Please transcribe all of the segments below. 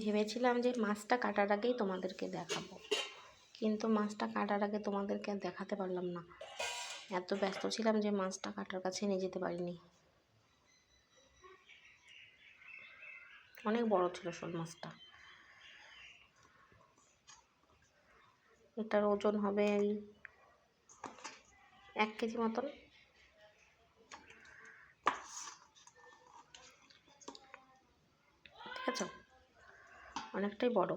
ভেবেছিলাম যে মাছটা কাটার আগেই তোমাদেরকে দেখাবো, কিন্তু মাছটা কাটার আগে তোমাদেরকে দেখাতে পারলাম না। এত ব্যস্ত ছিলাম যে মাছটা কাটার কাছে নিয়ে যেতে পারিনি। অনেক বড় ছিল শোল মাছটা। এটার ওজন হবে এই 1 কেজি মতন। ঠিক আছে, অনেকটাই বড়।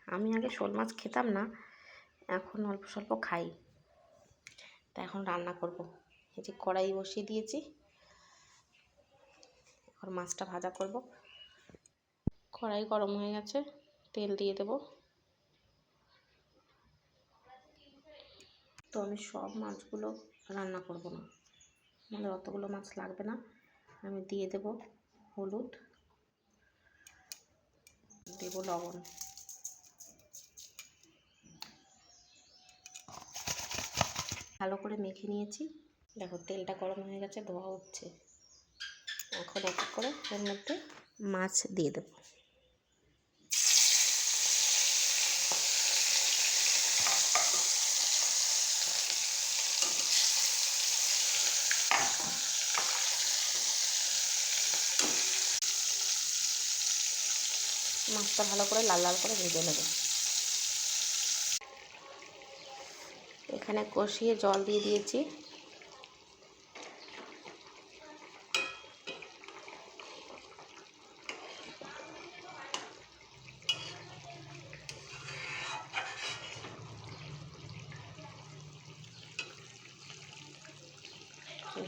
আমি আগে শোল মাছ খেতাম না, এখন অল্প স্বল্প খাই। তা এখন রান্না করব। এই যে কড়াই বসিয়ে দিয়েছি, এখন মাছটা ভাজা করব। কড়াই গরম হয়ে গেছে, তেল দিয়ে দেব। তো আমি সব মাছগুলো রান্না করব না, মানে অতগুলো মাছ লাগবে না। আমি দিয়ে দেব হলুদ, দেব লবণ, ভালো করে মেখে নিয়েছি। দেখো তেলটা গরম হয়ে গেছে, ধোয়া উঠছে। এখন এক এক করে এর মধ্যে মাছ দিয়ে দেব। মাছটা ভালো করে লাল লাল করে ভেজে নেব। এখানে কষিয়ে জল দিয়ে দিয়েছি।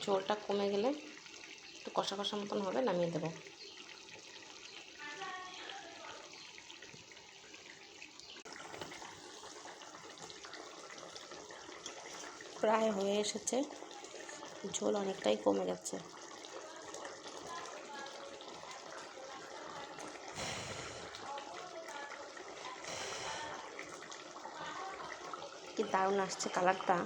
ঝোলটা কমে গেলে একটু কষা কষা মতন হবে, নামিয়ে দেব। প্রায় হয়ে এসেছে, ঝোল অনেকটাই কমে গেছে। কি দারুণ আসছে কালারটা।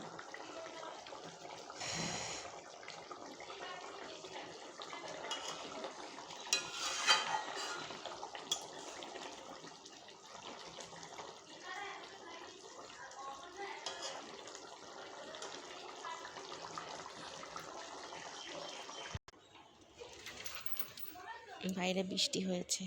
বাইরে বৃষ্টি হয়েছে।